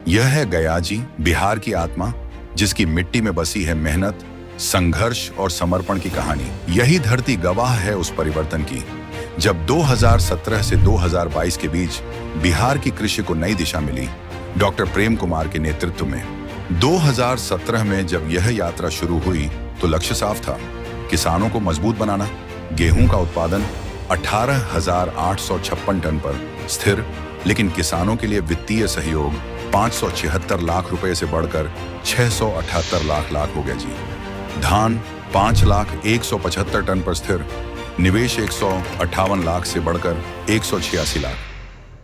यह है गयाजी, बिहार की आत्मा, जिसकी मिट्टी में बसी है मेहनत, संघर्ष और समर्पण की कहानी। यही धरती गवाह है उस परिवर्तन की जब 2017 से 2022 के बीच बिहार की कृषि को नई दिशा मिली, डॉक्टर प्रेम कुमार के नेतृत्व में। 2017 में जब यह यात्रा शुरू हुई तो लक्ष्य साफ था, किसानों को मजबूत बनाना। गेहूं का उत्पादन 18,856 टन पर स्थिर, लेकिन किसानों के लिए वित्तीय सहयोग 576 लाख रुपए से बढ़कर 678 लाख हो गया जी। धान 5,175 टन पर स्थिर, निवेश 158 लाख से बढ़कर 186 लाख।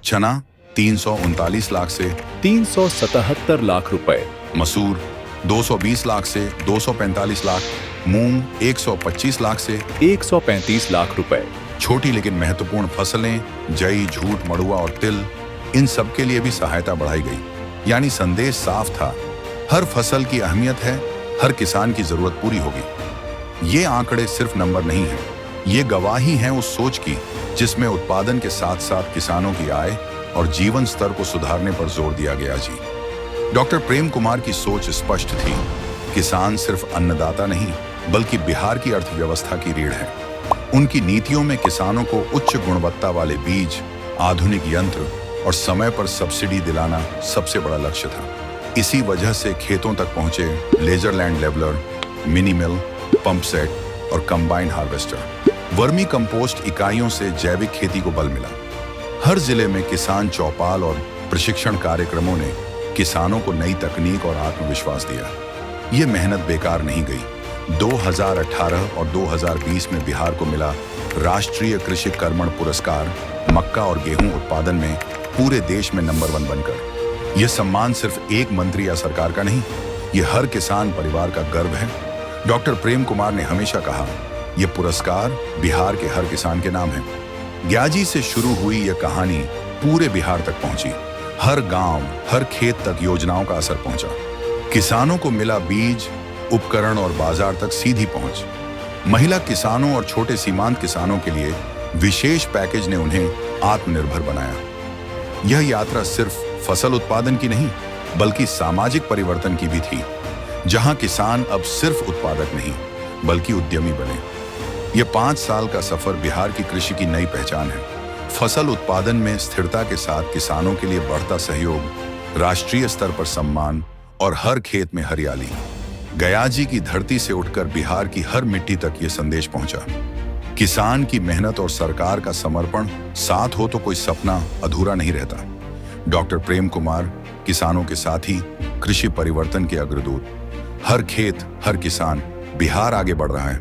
चना 339 लाख से 377 लाख रुपए। मसूर 220 लाख से 245 लाख। मूंग 125 लाख से 135 लाख रुपए। छोटी लेकिन महत्वपूर्ण फसलें जई, झूठ, मड़ुआ और तिल, इन सब के लिए भी सहायता बढ़ाई गई। यानी संदेश साफ था, हर फसल की अहमियत है, हर किसान की जरूरत पूरी होगी। ये आंकड़े सिर्फ नंबर नहीं है, ये गवाही है उस सोच की जिसमें उत्पादन के साथ साथ किसानों की आय और जीवन स्तर को सुधारने पर जोर दिया गया जी। डॉक्टर प्रेम कुमार की सोच स्पष्ट थी, किसान सिर्फ अन्नदाता नहीं बल्कि बिहार की अर्थव्यवस्था की रीढ़ है। उनकी नीतियों में किसानों को उच्च गुणवत्ता वाले बीज, आधुनिक यंत्र और समय पर सब्सिडी दिलाना सबसे बड़ा लक्ष्य था। इसी वजह से खेतों तक पहुंचे लेजर लैंड लेवलर, मिनी मिल, पंप सेट और कंबाइन हार्वेस्टर, वर्मी कंपोस्ट इकाइयों से जैविक खेती को बल मिला। हर जिले में किसान चौपाल और प्रशिक्षण कार्यक्रमों ने किसानों को नई तकनीक और आत्मविश्वास दिया। ये मेहनत बेकार नहीं गई। 2018 और 2020 में बिहार को मिला राष्ट्रीय कृषि कर्मण पुरस्कार, मक्का और गेहूं उत्पादन में पूरे देश में नंबर 1 बनकर। यह सम्मान सिर्फ एक मंत्री या सरकार का नहीं, ये हर किसान परिवार का गर्व है। डॉक्टर प्रेम कुमार ने हमेशा कहा, यह पुरस्कार बिहार के हर किसान के नाम है। ग्याजी से शुरू हुई यह कहानी पूरे बिहार तक पहुंची। हर गांव, हर खेत तक योजनाओं का असर पहुंचा। किसानों को मिला बीज, उपकरण और बाजार तक सीधी पहुंच। महिला किसानों और छोटे सीमांत किसानों के लिए विशेष पैकेज ने उन्हें आत्मनिर्भर बनाया। यह यात्रा सिर्फ फसल उत्पादन की नहीं बल्कि सामाजिक परिवर्तन की भी थी, जहां किसान अब सिर्फ उत्पादक नहीं बल्कि उद्यमी बने। यह 5 साल का सफर बिहार की कृषि की नई पहचान है। फसल उत्पादन में स्थिरता के साथ किसानों के लिए बढ़ता सहयोग, राष्ट्रीय स्तर पर सम्मान और हर खेत में हरियाली। गयाजी की धरती से उठकर बिहार की हर मिट्टी तक ये संदेश पहुंचा, किसान की मेहनत और सरकार का समर्पण साथ हो तो कोई सपना अधूरा नहीं रहता। डॉक्टर प्रेम कुमार किसानों के साथी, कृषि परिवर्तन के अग्रदूत। हर खेत, हर किसान, बिहार आगे बढ़ रहा है।